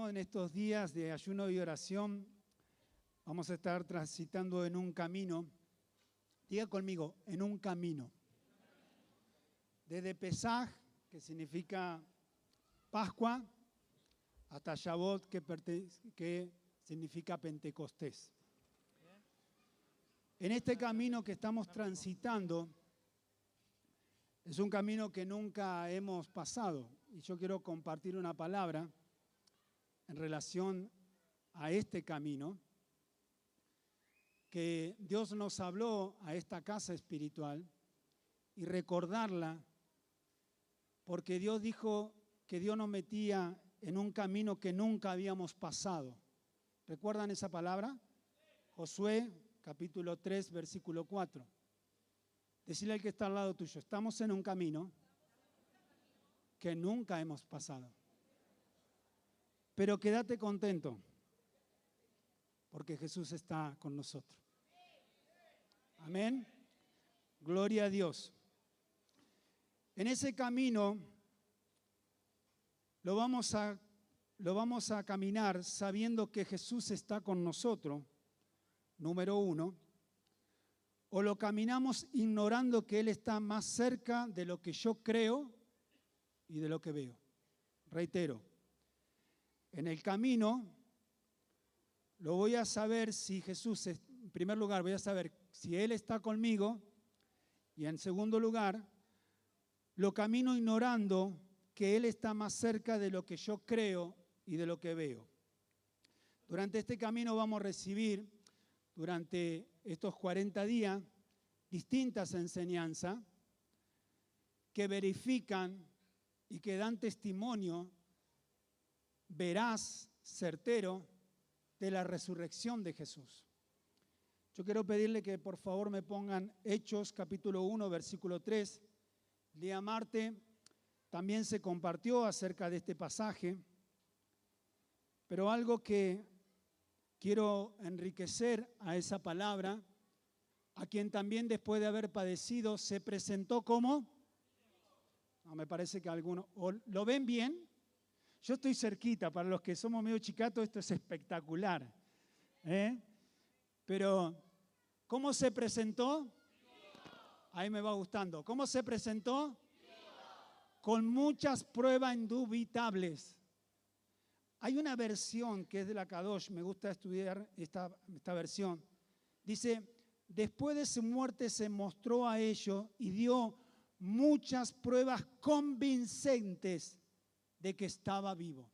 mismo en estos días de ayuno y oración vamos a estar transitando en un camino. Diga conmigo, en un camino. Desde Pesaj, que significa Pascua, hasta Shavuot, que significa Pentecostés. En este camino que estamos transitando, es un camino que nunca hemos pasado. Y yo quiero compartir una palabra en relación a este camino, que Dios nos habló a esta casa espiritual y recordarla, porque Dios dijo que Dios nos metía en un camino que nunca habíamos pasado. ¿Recuerdan esa palabra? Josué, capítulo 3, versículo 4. Decirle al que está al lado tuyo, estamos en un camino que nunca hemos pasado. Pero quédate contento, porque Jesús está con nosotros. Amén. Gloria a Dios. En ese camino lo vamos a caminar sabiendo que Jesús está con nosotros, número uno, o lo caminamos ignorando que Él está más cerca de lo que yo creo y de lo que veo. Reitero, en el camino lo voy a saber si Jesús, en primer lugar, voy a saber si Él está conmigo, y en segundo lugar, lo camino ignorando que Él está más cerca de lo que yo creo y de lo que veo. Durante este camino vamos a recibir, durante estos 40 días, distintas enseñanzas que verifican y que dan testimonio veraz, certero, de la resurrección de Jesús. Yo quiero pedirle que por favor me pongan Hechos capítulo 1, versículo 3. El día martes también se compartió acerca de este pasaje, pero algo que quiero enriquecer a esa palabra, a quien también después de haber padecido se presentó como, no, me parece que algunos, ¿lo ven bien? Yo estoy cerquita, para los que somos medio chicatos esto es espectacular. Pero, ¿cómo se presentó? Ahí me va gustando. ¿Cómo se presentó? Con muchas pruebas indubitables. Hay una versión que es de la Kadosh, me gusta estudiar esta versión. Dice, después de su muerte se mostró a ellos y dio muchas pruebas convincentes de que estaba vivo.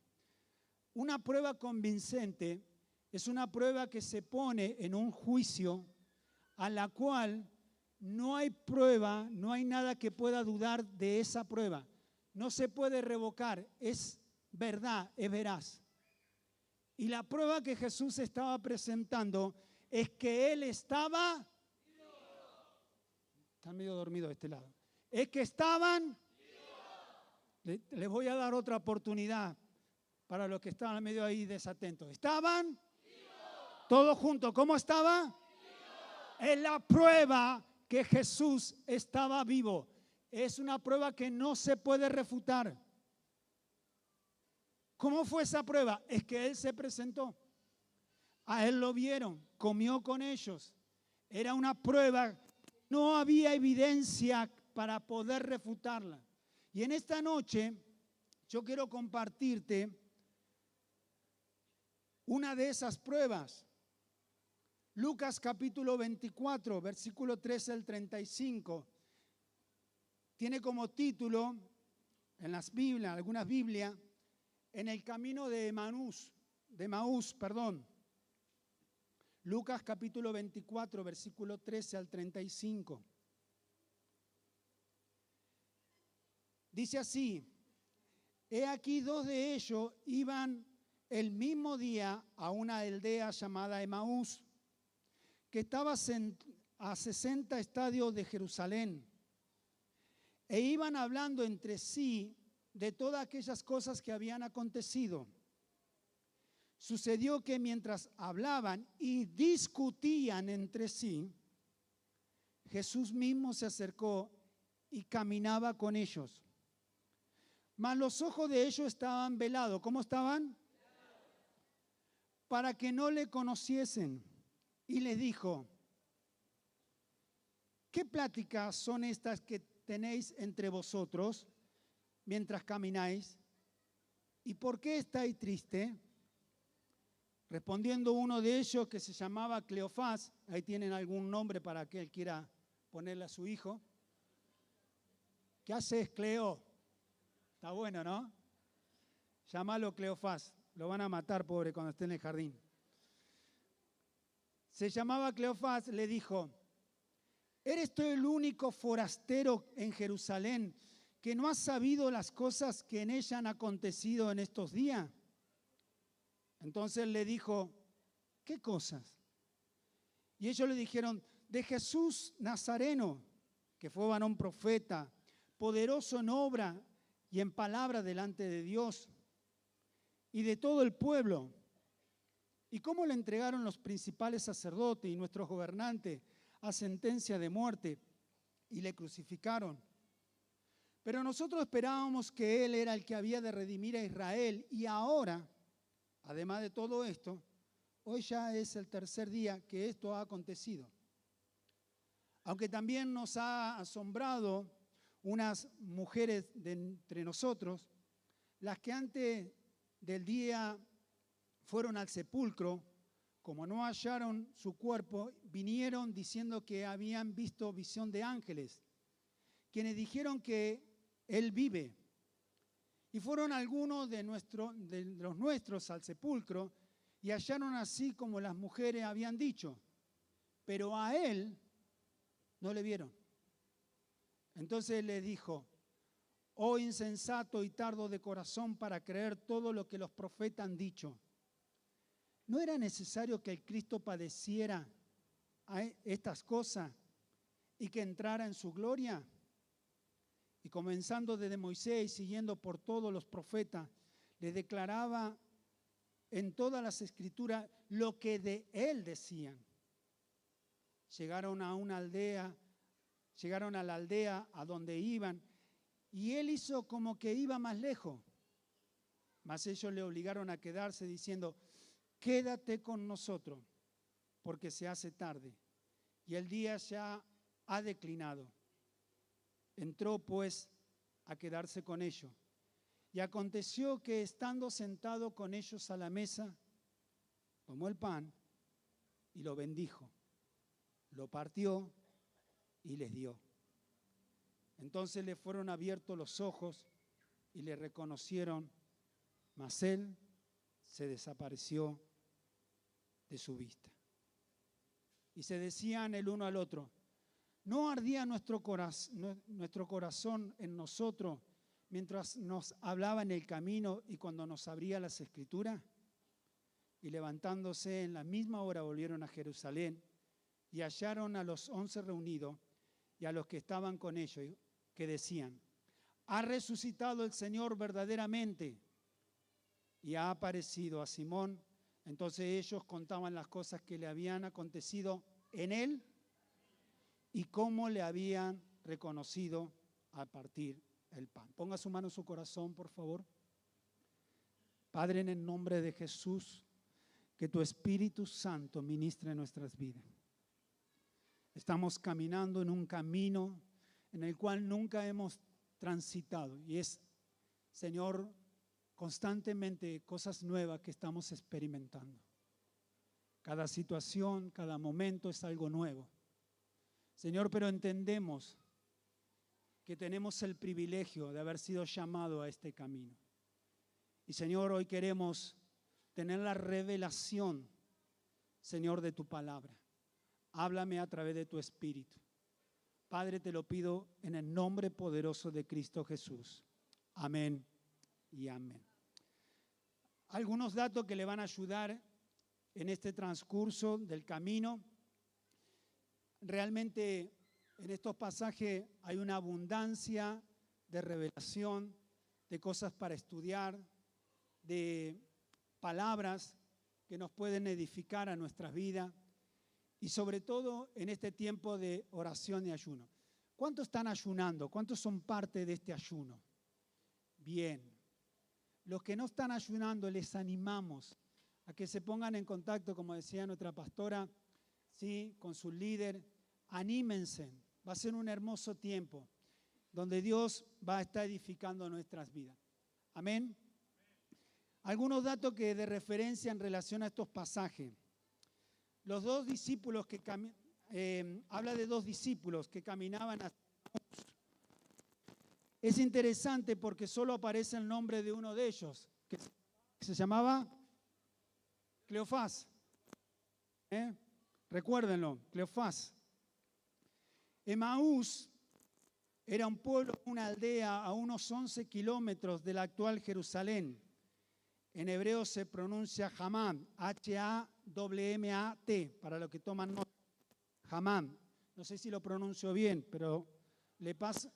Una prueba convincente es una prueba que se pone en un juicio a la cual no hay prueba, no hay nada que pueda dudar de esa prueba. No se puede revocar, es verdad, es veraz. Y la prueba que Jesús estaba presentando es que Él estaba... Están medio dormidos de este lado. Es que estaban... Les voy a dar otra oportunidad para los que estaban medio ahí desatentos. ¿Estaban? Todos juntos. ¿Cómo estaba? Es la prueba que Jesús estaba vivo. Es una prueba que no se puede refutar. ¿Cómo fue esa prueba? Es que Él se presentó. A Él lo vieron, comió con ellos. Era una prueba, no había evidencia para poder refutarla. Y en esta noche yo quiero compartirte una de esas pruebas. Lucas capítulo 24, versículo 13 al 35. Tiene como título en las Biblias, algunas Biblias, en el camino de Emaús. Lucas capítulo 24, versículo 13 al 35. Dice así, he aquí dos de ellos iban el mismo día a una aldea llamada Emaús, que estaba a 60 estadios de Jerusalén, e iban hablando entre sí de todas aquellas cosas que habían acontecido. Sucedió que mientras hablaban y discutían entre sí, Jesús mismo se acercó y caminaba con ellos. Mas los ojos de ellos estaban velados. ¿Cómo estaban? para que no le conociesen. Y les dijo: ¿qué pláticas son estas que tenéis entre vosotros mientras camináis? ¿Y por qué estáis tristes? Respondiendo uno de ellos, que se llamaba Cleofás, ahí tienen algún nombre para que él quiera ponerle a su hijo. ¿Qué haces, Cleo? Está bueno, ¿no? Llámalo Cleofás, lo van a matar, pobre, cuando esté en el jardín. Se llamaba Cleofás, le dijo: ¿eres tú el único forastero en Jerusalén que no ha sabido las cosas que en ella han acontecido en estos días? Entonces le dijo: ¿qué cosas? Y ellos le dijeron: de Jesús Nazareno, que fue varón profeta, poderoso en obra y en palabra delante de Dios y de todo el pueblo. Y cómo le entregaron los principales sacerdotes y nuestros gobernantes a sentencia de muerte y le crucificaron. Pero nosotros esperábamos que Él era el que había de redimir a Israel, y ahora, además de todo esto, hoy ya es el tercer día que esto ha acontecido. Aunque también nos ha asombrado unas mujeres de entre nosotros, las que antes del día fueron al sepulcro, como no hallaron su cuerpo, vinieron diciendo que habían visto visión de ángeles, quienes dijeron que Él vive. Y fueron algunos de los nuestros al sepulcro y hallaron así como las mujeres habían dicho, pero a Él no le vieron. Entonces les dijo: oh insensato y tardo de corazón para creer todo lo que los profetas han dicho. ¿No era necesario que el Cristo padeciera estas cosas y que entrara en su gloria? Y comenzando desde Moisés y siguiendo por todos los profetas, le declaraba en todas las escrituras lo que de él decían. Llegaron a la aldea a donde iban, y él hizo como que iba más lejos. Mas ellos le obligaron a quedarse diciendo: quédate con nosotros, porque se hace tarde y el día ya ha declinado. Entró pues a quedarse con ellos. Y aconteció que, estando sentado con ellos a la mesa, tomó el pan y lo bendijo, lo partió y les dio. Entonces le fueron abiertos los ojos y le reconocieron, mas él se desapareció de su vista. Y se decían el uno al otro: ¿no ardía nuestro corazón en nosotros mientras nos hablaba en el camino y cuando nos abría las Escrituras? Y levantándose en la misma hora volvieron a Jerusalén y hallaron a los 11 reunidos y a los que estaban con ellos, que decían: ha resucitado el Señor verdaderamente y ha aparecido a Simón. Entonces ellos contaban las cosas que le habían acontecido en él y cómo le habían reconocido al partir el pan. Ponga su mano en su corazón, por favor. Padre, en el nombre de Jesús, que tu Espíritu Santo ministre en nuestras vidas. Estamos caminando en un camino en el cual nunca hemos transitado, y es, Señor, constantemente cosas nuevas que estamos experimentando. Cada situación, cada momento es algo nuevo. Señor, pero entendemos que tenemos el privilegio de haber sido llamados a este camino. Y Señor, hoy queremos tener la revelación, Señor, de tu palabra. Háblame a través de tu Espíritu. Padre, te lo pido en el nombre poderoso de Cristo Jesús. Amén y amén. Algunos datos que le van a ayudar en este transcurso del camino. Realmente en estos pasajes hay una abundancia de revelación, de cosas para estudiar, de palabras que nos pueden edificar a nuestras vidas, y sobre todo en este tiempo de oración y ayuno. ¿Cuántos están ayunando? ¿Cuántos son parte de este ayuno? Bien. Los que no están ayunando, les animamos a que se pongan en contacto, como decía nuestra pastora, ¿sí?, con su líder. Anímense, va a ser un hermoso tiempo donde Dios va a estar edificando nuestras vidas. Amén. Algunos datos que de referencia en relación a estos pasajes. Los dos discípulos que habla de dos discípulos que caminaban hacia Emaús. Es interesante porque solo aparece el nombre de uno de ellos, que se llamaba Cleofás. Recuérdenlo, Cleofás. Emaús era un pueblo, una aldea a unos 11 kilómetros de la actual Jerusalén. En hebreo se pronuncia Hamam, H-A-M-M-A-T, para los que toman nota. Hamam. No sé si lo pronuncio bien, pero le pasa.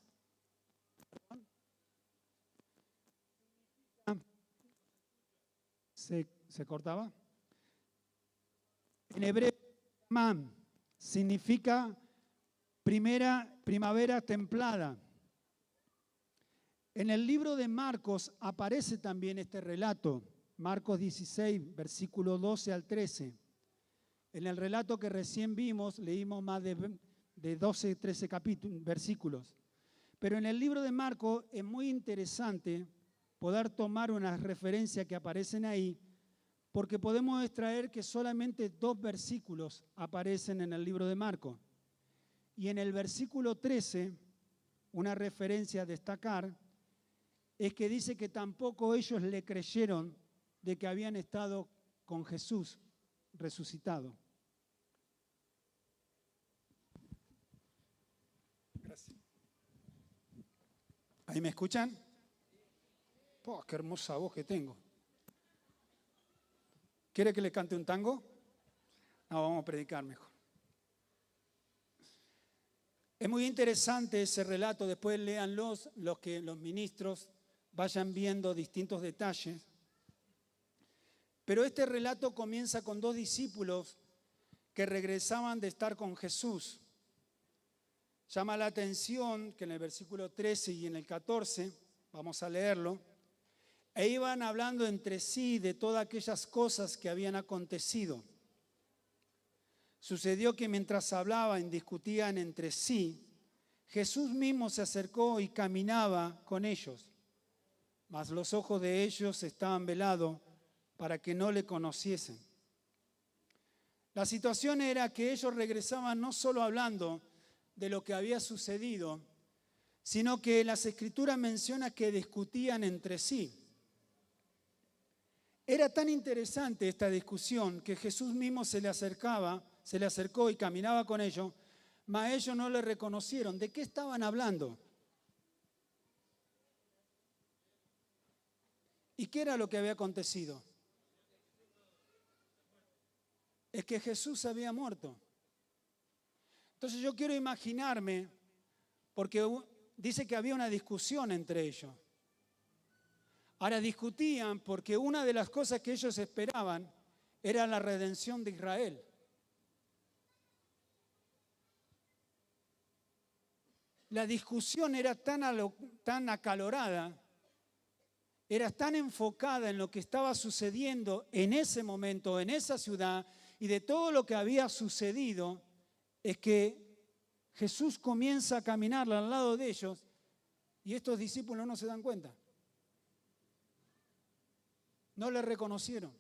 ¿Se cortaba? En hebreo, Hamam significa primavera templada. En el libro de Marcos aparece también este relato, Marcos 16, versículo 12 al 13. En el relato que recién vimos, leímos más de 12, 13 versículos. Pero en el libro de Marcos es muy interesante poder tomar unas referencias que aparecen ahí, porque podemos extraer que solamente 2 versículos aparecen en el libro de Marcos. Y en el versículo 13, una referencia a destacar, es que dice que tampoco ellos le creyeron de que habían estado con Jesús resucitado. Gracias. ¿Ahí me escuchan? ¡Oh, qué hermosa voz que tengo! ¿Quiere que le cante un tango? No, vamos a predicar mejor. Es muy interesante ese relato, después léanlos, los ministros vayan viendo distintos detalles. Pero este relato comienza con 2 discípulos que regresaban de estar con Jesús. Llama la atención que en el versículo 13 y en el 14, vamos a leerlo, e iban hablando entre sí de todas aquellas cosas que habían acontecido. Sucedió que mientras hablaban, discutían entre sí, Jesús mismo se acercó y caminaba con ellos, mas los ojos de ellos estaban velados para que no le conociesen. La situación era que ellos regresaban no solo hablando de lo que había sucedido, sino que las Escrituras mencionan que discutían entre sí. Era tan interesante esta discusión que Jesús mismo se le acercó y caminaba con ellos, mas ellos no le reconocieron. ¿De qué estaban hablando? ¿Y qué era lo que había acontecido? Es que Jesús había muerto. Entonces yo quiero imaginarme, porque dice que había una discusión entre ellos. Ahora discutían porque una de las cosas que ellos esperaban era la redención de Israel. La discusión era tan acalorada, era tan enfocada en lo que estaba sucediendo en ese momento, en esa ciudad, y de todo lo que había sucedido, es que Jesús comienza a caminar al lado de ellos y estos discípulos no se dan cuenta. No le reconocieron.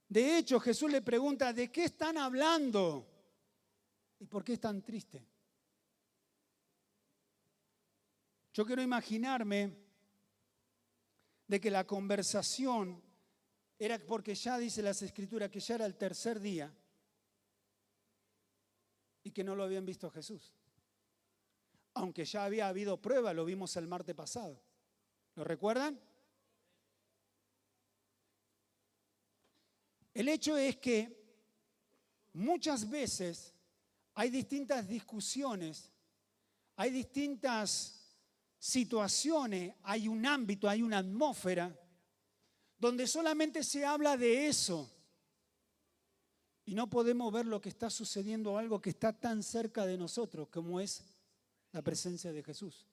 De hecho, Jesús le pregunta, ¿de qué están hablando? ¿Y por qué están tristes? Yo quiero imaginarme de que la conversación era porque ya dice las Escrituras que ya era el 3er día y que no lo habían visto a Jesús. Aunque ya había habido prueba, lo vimos el martes pasado. ¿Lo recuerdan? El hecho es que muchas veces hay distintas discusiones, hay distintas situaciones, hay un ámbito, hay una atmósfera donde solamente se habla de eso y no podemos ver lo que está sucediendo, algo que está tan cerca de nosotros como es la presencia de Jesús.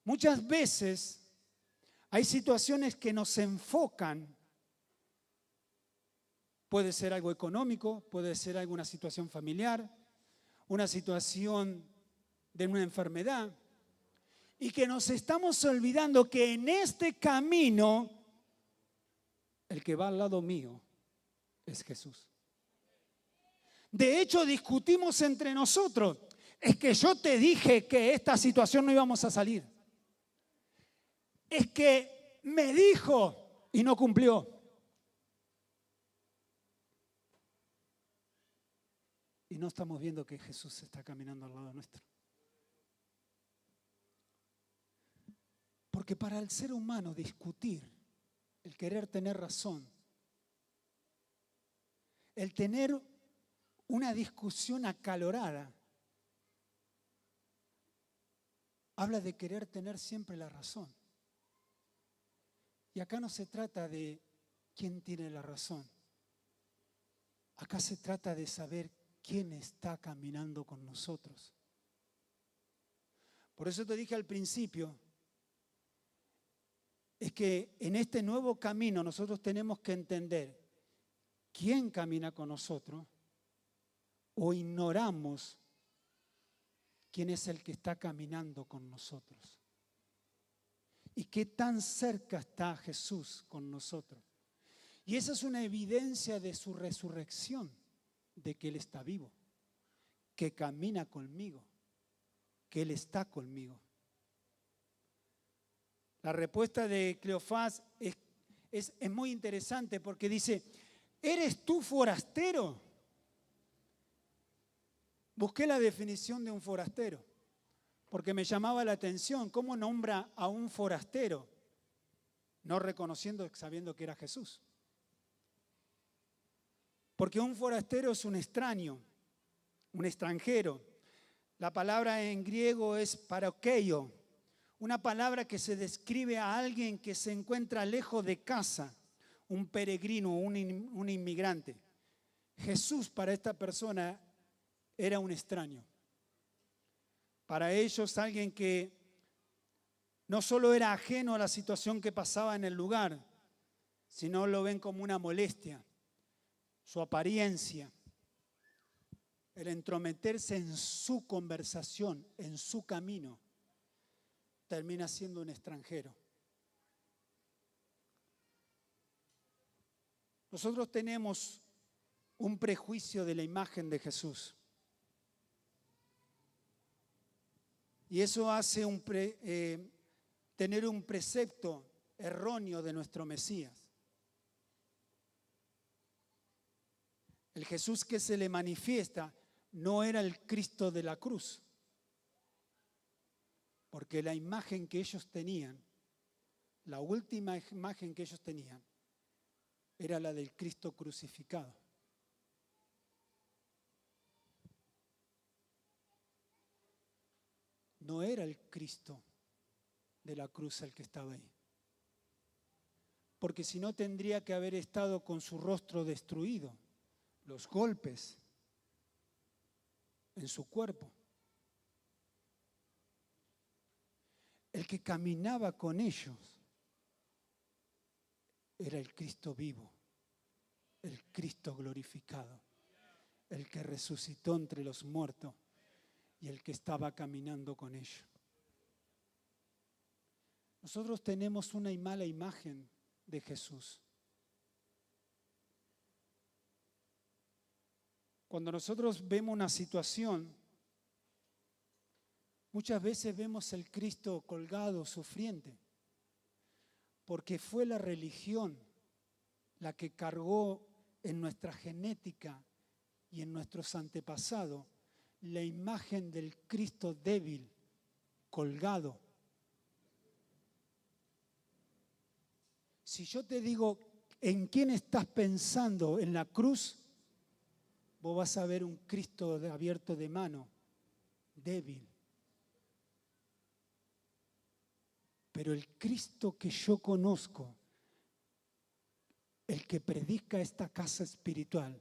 Muchas veces Hay situaciones que nos enfocan. Puede ser algo económico, puede ser alguna situación familiar, una situación de una enfermedad. Y que nos estamos olvidando que en este camino, el que va al lado mío es Jesús. De hecho, discutimos entre nosotros. Es que yo te dije que esta situación no íbamos a salir. Es que me dijo y no cumplió. Y no estamos viendo que Jesús está caminando al lado nuestro. Porque para el ser humano discutir, el querer tener razón, el tener una discusión acalorada, habla de querer tener siempre la razón. Y acá no se trata de quién tiene la razón. Acá se trata de saber quién está caminando con nosotros. Por eso te dije al principio, es que en este nuevo camino nosotros tenemos que entender quién camina con nosotros o ignoramos quién es el que está caminando con nosotros. Y qué tan cerca está Jesús con nosotros. Y esa es una evidencia de su resurrección, de que Él está vivo, que camina conmigo, que Él está conmigo. La respuesta de Cleofás es muy interesante porque dice, ¿eres tú forastero? Busqué la definición de un forastero porque me llamaba la atención cómo nombra a un forastero, no reconociendo, sabiendo que era Jesús. Porque un forastero es un extraño, un extranjero. La palabra en griego es parakeio, una palabra que se describe a alguien que se encuentra lejos de casa, un peregrino, un inmigrante. Jesús para esta persona era un extraño. Para ellos alguien que no solo era ajeno a la situación que pasaba en el lugar, sino lo ven como una molestia. Su apariencia, el entrometerse en su conversación, en su camino, termina siendo un extranjero. Nosotros tenemos un prejuicio de la imagen de Jesús. Y eso hace tener un precepto erróneo de nuestro Mesías. El Jesús que se le manifiesta no era el Cristo de la cruz, porque la imagen que ellos tenían, la última imagen que ellos tenían, era la del Cristo crucificado. No era el Cristo de la cruz el que estaba ahí, porque si no tendría que haber estado con su rostro destruido, los golpes en su cuerpo. El que caminaba con ellos era el Cristo vivo, el Cristo glorificado, el que resucitó entre los muertos y el que estaba caminando con ellos. Nosotros tenemos una mala imagen de Jesús. Cuando nosotros vemos una situación, muchas veces vemos el Cristo colgado, sufriente, porque fue la religión la que cargó en nuestra genética y en nuestros antepasados la imagen del Cristo débil, colgado. Si yo te digo en quién estás pensando en la cruz, vos vas a ver un Cristo abierto de mano, débil. Pero el Cristo que yo conozco, el que predica esta casa espiritual,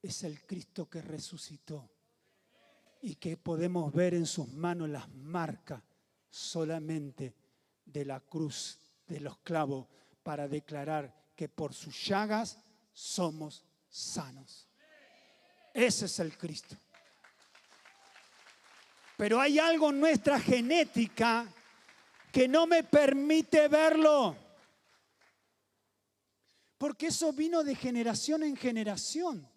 es el Cristo que resucitó y que podemos ver en sus manos las marcas solamente de la cruz de los clavos para declarar que por sus llagas somos sanos. Ese es el Cristo. Pero hay algo en nuestra genética que no me permite verlo. Porque eso vino de generación en generación.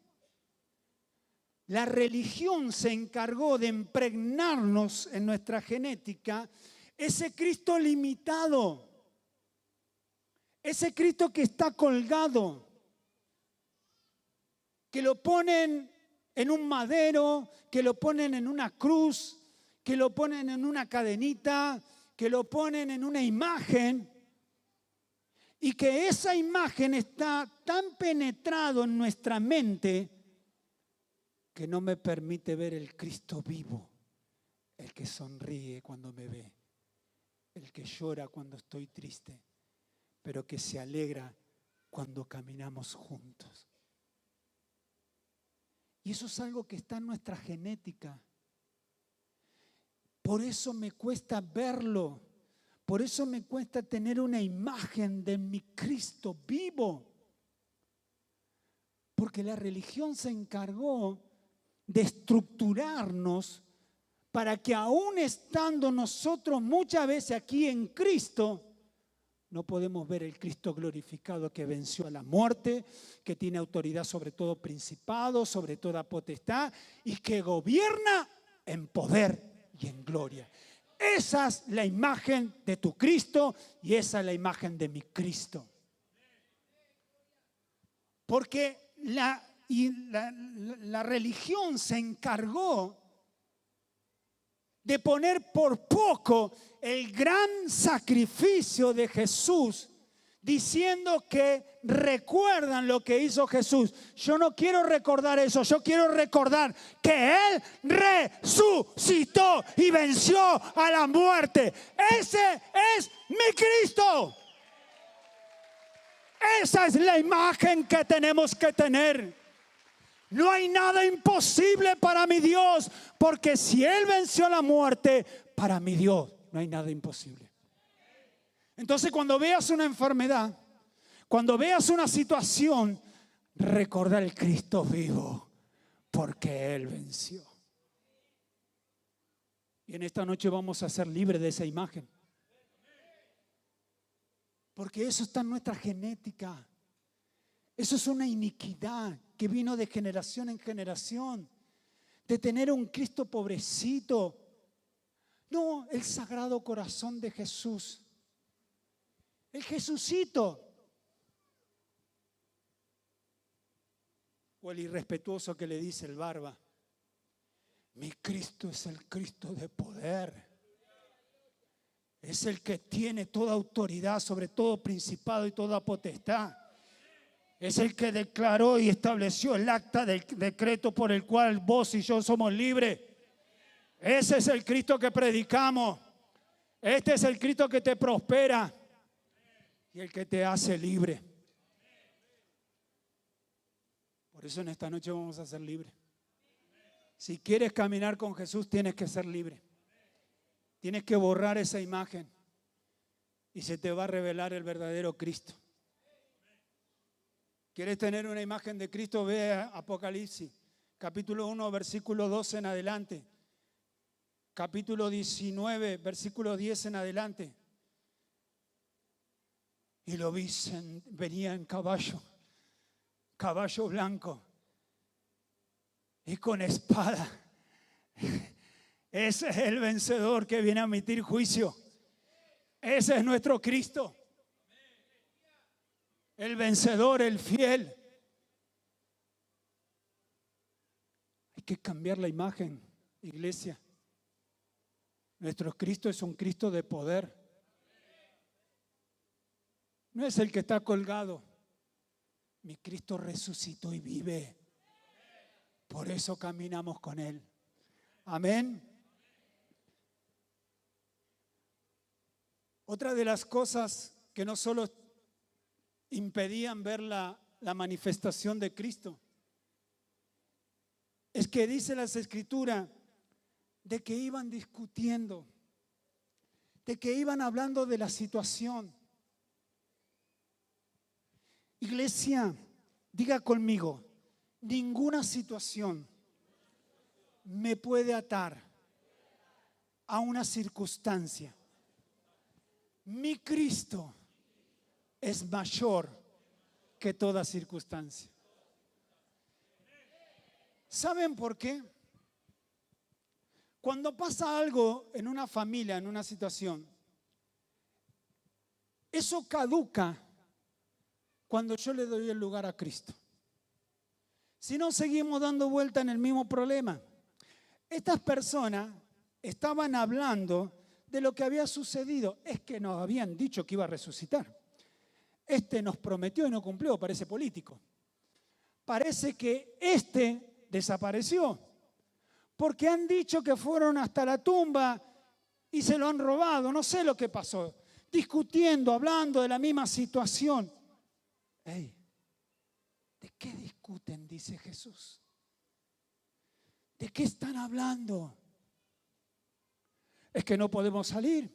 La religión se encargó de impregnarnos en nuestra genética ese Cristo limitado, ese Cristo que está colgado, que lo ponen en un madero, que lo ponen en una cruz, que lo ponen en una cadenita, que lo ponen en una imagen, y que esa imagen está tan penetrado en nuestra mente que no me permite ver el Cristo vivo, el que sonríe cuando me ve, el que llora cuando estoy triste, pero que se alegra cuando caminamos juntos. Y eso es algo que está en nuestra genética. Por eso me cuesta verlo. Por eso me cuesta tener una imagen de mi Cristo vivo. Porque la religión se encargó de estructurarnos para que aún estando nosotros muchas veces aquí en Cristo, no podemos ver el Cristo glorificado que venció a la muerte, que tiene autoridad sobre todo principado, sobre toda potestad y que gobierna en poder y en gloria. Esa es la imagen de tu Cristo y esa es la imagen de mi Cristo. Porque la religión se encargó de poner por poco el gran sacrificio de Jesús, diciendo que recuerdan lo que hizo Jesús. Yo no quiero recordar eso, yo quiero recordar que Él resucitó y venció a la muerte. Ese es mi Cristo. Esa es la imagen que tenemos que tener. No hay nada imposible para mi Dios, porque si Él venció la muerte, para mi Dios no hay nada imposible. Entonces, cuando veas una enfermedad, cuando veas una situación, recordar el Cristo vivo, porque Él venció. Y en esta noche vamos a ser libres de esa imagen. Porque eso está en nuestra genética. Eso es una iniquidad que vino de generación en generación. De tener un Cristo pobrecito. No, el Sagrado Corazón de Jesús. El Jesucito. O el irrespetuoso que le dice el barba. Mi Cristo es el Cristo de poder. Es el que tiene toda autoridad sobre todo principado y toda potestad. Es el que declaró y estableció el acta del decreto por el cual vos y yo somos libres. Ese es el Cristo que predicamos. Este es el Cristo que te prospera y el que te hace libre. Por eso en esta noche vamos a ser libres. Si quieres caminar con Jesús, tienes que ser libre. Tienes que borrar esa imagen y se te va a revelar el verdadero Cristo. ¿Quieres tener una imagen de Cristo? Ve a Apocalipsis, capítulo 1, versículo 12 en adelante. Capítulo 19, versículo 10 en adelante. Y lo vi, venía en caballo blanco y con espada. Ese es el vencedor que viene a emitir juicio. Ese es nuestro Cristo. El vencedor, el fiel. Hay que cambiar la imagen, iglesia. Nuestro Cristo es un Cristo de poder. No es el que está colgado. Mi Cristo resucitó y vive. Por eso caminamos con Él. Amén. Otra de las cosas que no solo impedían ver la manifestación de Cristo es que dice las Escrituras de que iban discutiendo, de que iban hablando de la situación. Iglesia, diga conmigo, ninguna situación me puede atar a una circunstancia. Mi Cristo es mayor que toda circunstancia. ¿Saben por qué? Cuando pasa algo en una familia, en una situación, eso caduca cuando yo le doy el lugar a Cristo. Si no, seguimos dando vuelta en el mismo problema. Estas personas estaban hablando de lo que había sucedido. Es que nos habían dicho que iba a resucitar. Este nos prometió y no cumplió, parece político. Parece que este desapareció, porque han dicho que fueron hasta la tumba y se lo han robado. No sé lo que pasó. Discutiendo, hablando de la misma situación. Hey, ¿de qué discuten? Dice Jesús. ¿De qué están hablando? Es que no podemos salir.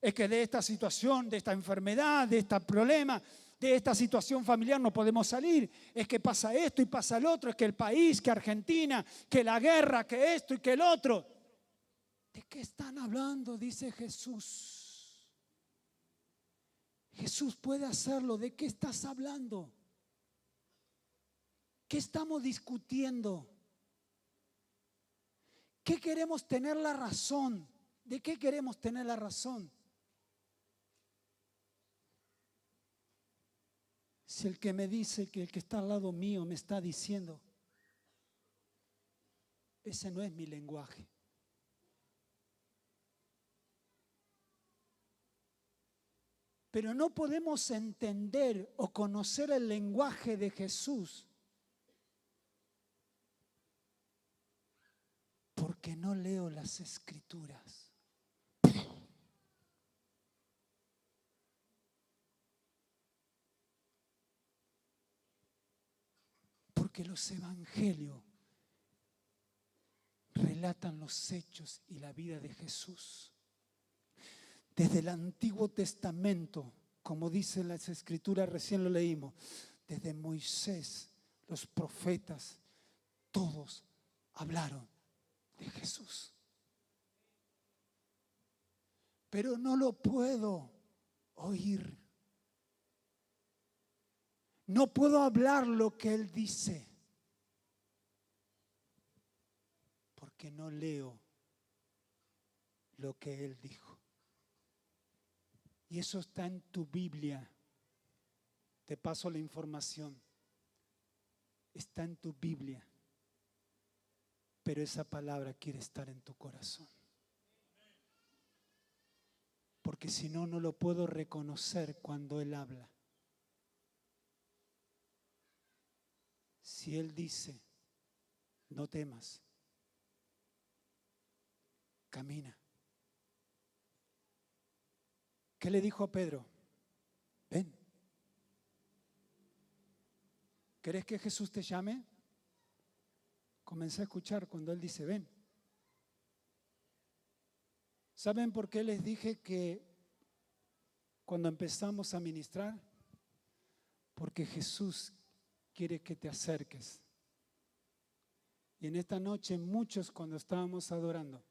Es que de esta situación, de esta enfermedad, de este problema, de esta situación familiar no podemos salir. Es que pasa esto y pasa el otro. Es que el país, que Argentina, que la guerra, que esto y que el otro. ¿De qué están hablando? Dice Jesús. Jesús puede hacerlo. ¿De qué estás hablando? ¿Qué estamos discutiendo? ¿Qué queremos tener la razón? ¿De qué queremos tener la razón? Si el que me dice que el que está al lado mío me está diciendo, ese no es mi lenguaje. Pero no podemos entender o conocer el lenguaje de Jesús porque no leo las Escrituras. Porque los evangelios relatan los hechos y la vida de Jesús. Desde el Antiguo Testamento, como dicen las Escrituras, recién lo leímos, desde Moisés, los profetas, todos hablaron de Jesús. Pero no lo puedo oír. No puedo hablar lo que Él dice, porque no leo lo que Él dijo. Y eso está en tu Biblia. Te paso la información. Está en tu Biblia. Pero esa palabra quiere estar en tu corazón. Porque si no, no lo puedo reconocer cuando Él habla. Si Él dice, no temas, camina. ¿Qué le dijo a Pedro? Ven. ¿Querés que Jesús te llame? Comencé a escuchar cuando Él dice, ven. ¿Saben por qué les dije que cuando empezamos a ministrar? Porque Jesús quiere que te acerques. Y en esta noche muchos, cuando estábamos adorando,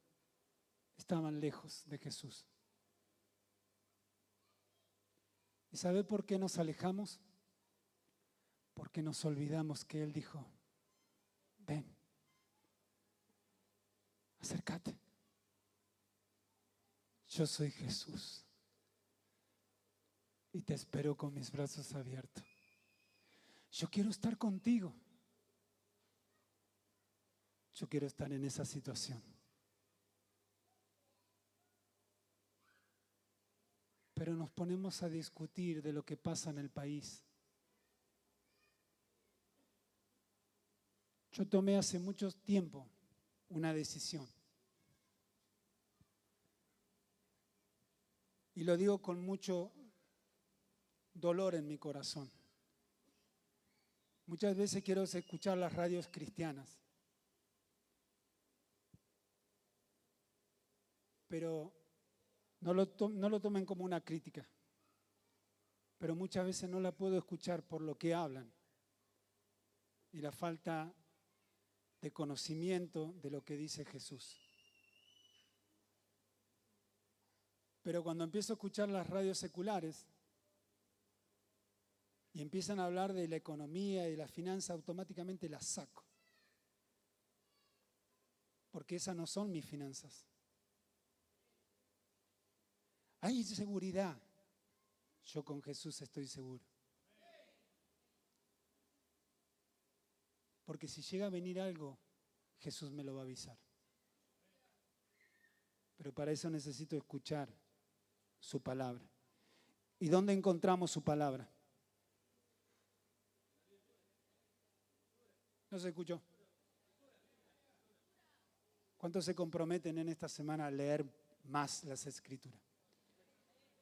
estaban lejos de Jesús. ¿Y sabe por qué nos alejamos? Porque nos olvidamos que Él dijo, ven, acércate. Yo soy Jesús y te espero con mis brazos abiertos. Yo quiero estar contigo. Yo quiero estar en esa situación. Pero nos ponemos a discutir de lo que pasa en el país. Yo tomé hace mucho tiempo una decisión. Y lo digo con mucho dolor en mi corazón. Muchas veces quiero escuchar las radios cristianas. Pero no lo tomen como una crítica. pero muchas veces no la puedo escuchar por lo que hablan y la falta de conocimiento de lo que dice Jesús. Pero cuando empiezo a escuchar las radios seculares y empiezan a hablar de la economía y la finanza, automáticamente las saco. Porque esas no son mis finanzas. Hay seguridad. Yo con Jesús estoy seguro. Porque si llega a venir algo, Jesús me lo va a avisar. Pero para eso necesito escuchar su palabra. ¿Y dónde encontramos su palabra? ¿No se escuchó? ¿Cuántos se comprometen en esta semana a leer más las Escrituras?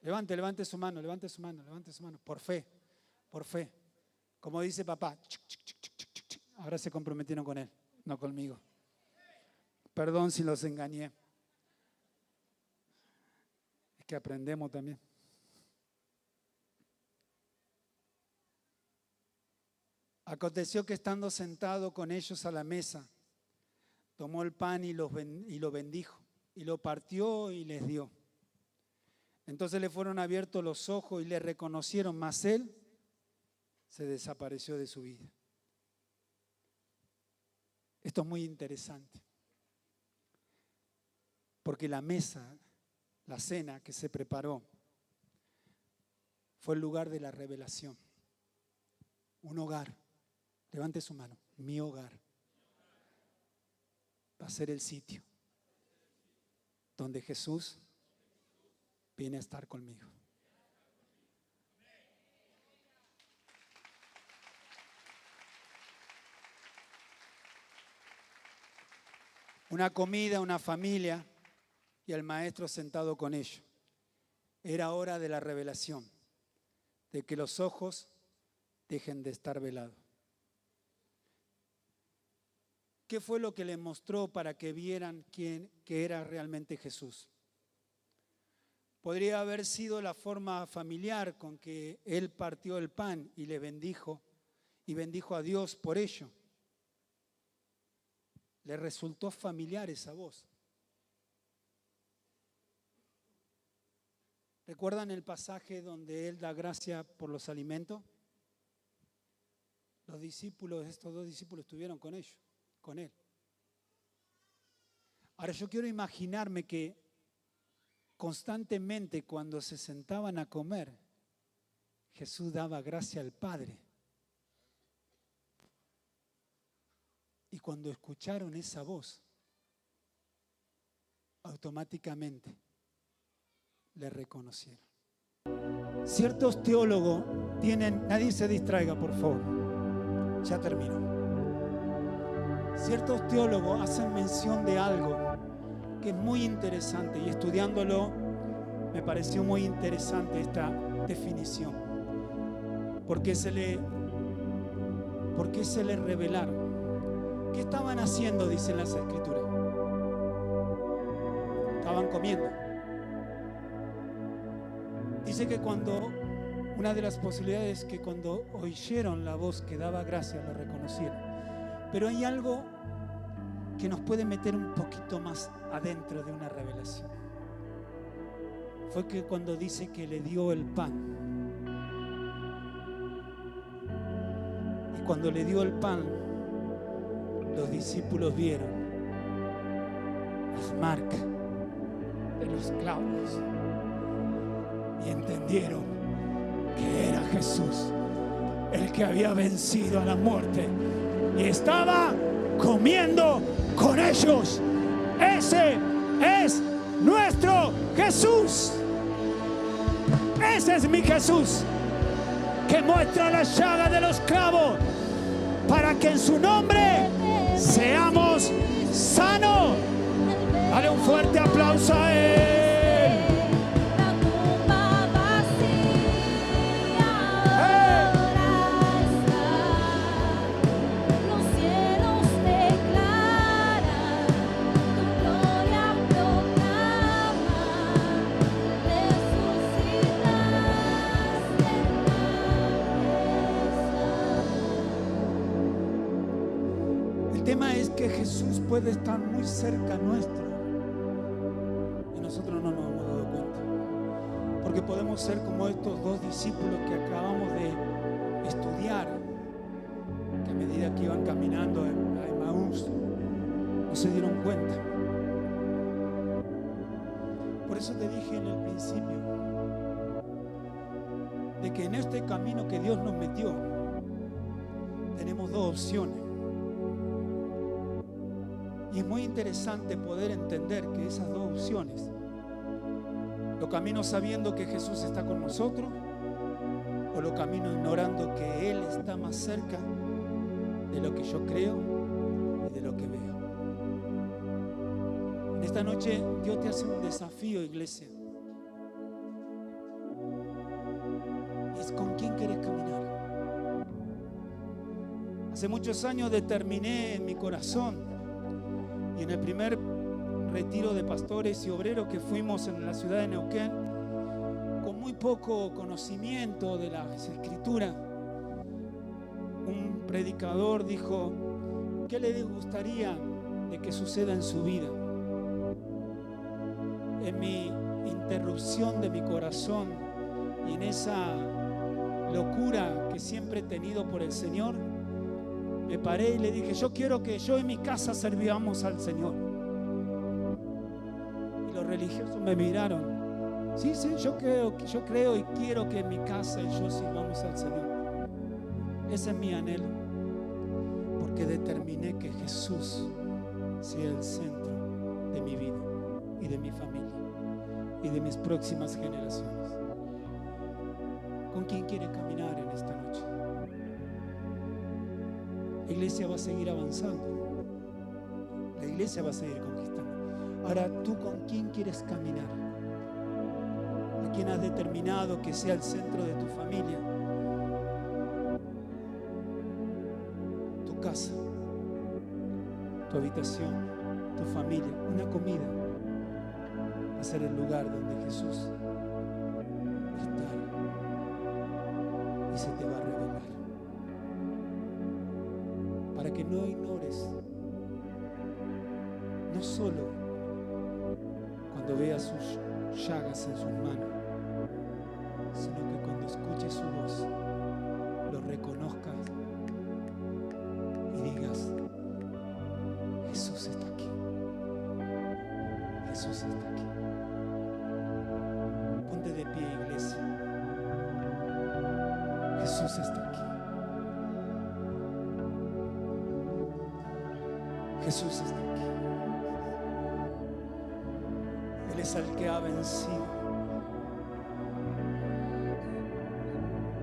Levante su mano, levante su mano, levante su mano. Por fe, por fe. Como dice papá, ahora se comprometieron con él, no conmigo. Perdón si los engañé. Es que aprendemos también. Aconteció que estando sentado con ellos a la mesa, tomó el pan y lo bendijo, y lo partió y les dio. Entonces le fueron abiertos los ojos y le reconocieron, mas él se desapareció de su vida. Esto es muy interesante, porque la mesa, la cena que se preparó, fue el lugar de la revelación. Un hogar, levante su mano, mi hogar va a ser el sitio donde Jesús viene a estar conmigo. Una comida, una familia y el maestro sentado con ellos. Era hora de la revelación, de que los ojos dejen de estar velados. ¿Qué fue lo que le mostró para que vieran que era realmente Jesús? Podría haber sido la forma familiar con que él partió el pan y le bendijo y bendijo a Dios por ello. Le resultó familiar esa voz. ¿Recuerdan el pasaje donde él da gracia por los alimentos? Los discípulos, estos dos discípulos estuvieron con ellos, con él. Ahora yo quiero imaginarme que constantemente cuando se sentaban a comer, Jesús daba gracia al Padre. Y cuando escucharon esa voz, automáticamente le reconocieron. Ciertos teólogos tienen, nadie se distraiga por favor, ya termino. Ciertos teólogos hacen mención de algo que es muy interesante y estudiándolo me pareció muy interesante esta definición. ¿Por qué se le revelaron? ¿Qué estaban haciendo? Dicen las Escrituras. Estaban comiendo. Dice que una de las posibilidades es que cuando oyeron la voz que daba gracia, lo reconocieron. Pero hay algo que nos puede meter un poquito más adentro de una revelación. Fue que cuando dice que le dio el pan, y cuando le dio el pan, los discípulos vieron las marcas de los clavos y entendieron que era Jesús el que había vencido a la muerte y estaba comiendo con ellos. Ese es nuestro Jesús. Ese es mi Jesús, que muestra la llaga de los clavos para que en su nombre seamos sanos. Dale un fuerte aplauso a él. tema es que Jesús puede estar muy cerca nuestro y nosotros no nos hemos dado cuenta, porque podemos ser como estos dos discípulos que acabamos de estudiar, que a medida que iban caminando a Emaús no se dieron cuenta. Por eso te dije en el principio de que en este camino que Dios nos metió tenemos dos opciones. Y es muy interesante poder entender que esas dos opciones, lo camino sabiendo que Jesús está con nosotros, o lo camino ignorando que Él está más cerca de lo que yo creo y de lo que veo. En esta noche Dios te hace un desafío, iglesia. Es con quién quieres caminar. Hace muchos años determiné en mi corazón, y en el primer retiro de pastores y obreros que fuimos en la ciudad de Neuquén, con muy poco conocimiento de las escrituras, un predicador dijo: ¿qué le gustaría de que suceda en su vida? En mi interrupción de mi corazón y en esa locura que siempre he tenido por el Señor, me paré y le dije: yo quiero que yo y mi casa servamos al Señor. Y los religiosos me miraron. Sí, yo creo y quiero que en mi casa y yo sirvamos al Señor. Ese es mi anhelo, porque determiné que Jesús sea el centro de mi vida y de mi familia y de mis próximas generaciones. ¿Con quién quiere caminar en esta noche? La iglesia va a seguir avanzando, la iglesia va a seguir conquistando. Ahora, ¿tú con quién quieres caminar? ¿A quién has determinado que sea el centro de tu familia? Tu casa, tu habitación, tu familia, una comida va a ser el lugar donde Jesús está y se te va a revelar, para que no ignores, no solo cuando veas sus llagas en sus manos, sino que cuando escuches su voz lo reconozcas y digas: Jesús está aquí, Jesús está aquí. Ponte de pie, iglesia. Jesús está aquí. Jesús está aquí. Él es el que ha vencido.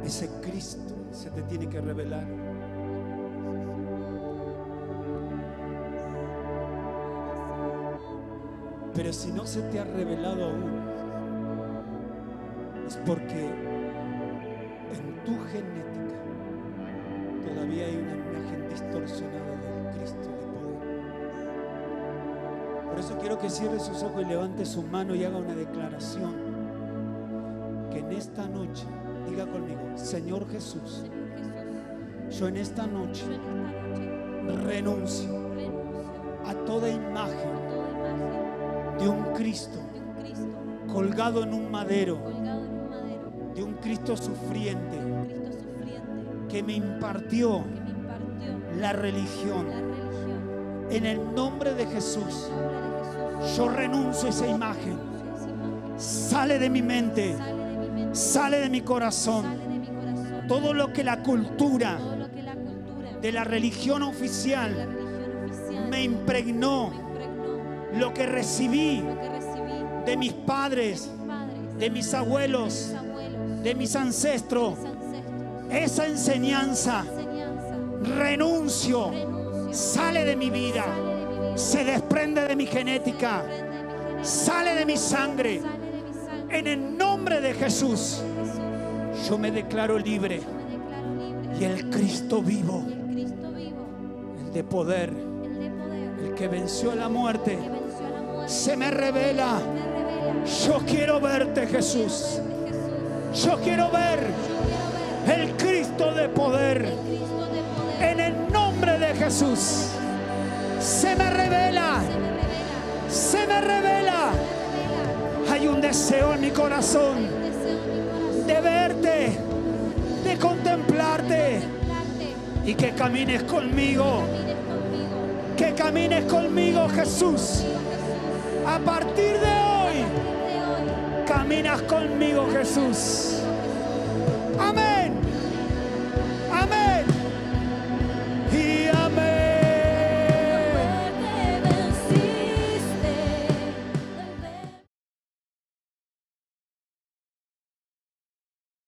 Ese Cristo se te tiene que revelar. Pero si no se te ha revelado aún, es porque en tu genética todavía hay una imagen distorsionada del Cristo de poder. Por eso quiero que cierre sus ojos y levante su mano y haga una declaración. Que en esta noche, diga conmigo: Señor Jesús, yo en esta noche renuncio a toda imagen de un Cristo colgado en un madero, de un Cristo sufriente que me impartió la religión. En el nombre de Jesús, yo renuncio a esa imagen. Sale de mi mente, sale de mi corazón. Todo lo que la cultura de la religión oficial me impregnó, lo que recibí de mis padres, de mis abuelos, de mis ancestros, esa enseñanza, renuncio, sale de mi vida, se desprende de mi genética, sale de mi sangre. En el nombre de Jesús, yo me declaro libre. Y el Cristo vivo, el de poder, el que venció la muerte, se me revela. Yo quiero verte, Jesús. Yo quiero ver el Cristo de poder. En el nombre de Jesús, deseo en mi corazón de verte, de contemplarte y que camines conmigo. Que camines conmigo, Jesús. A partir de hoy, caminas conmigo, Jesús. Amén.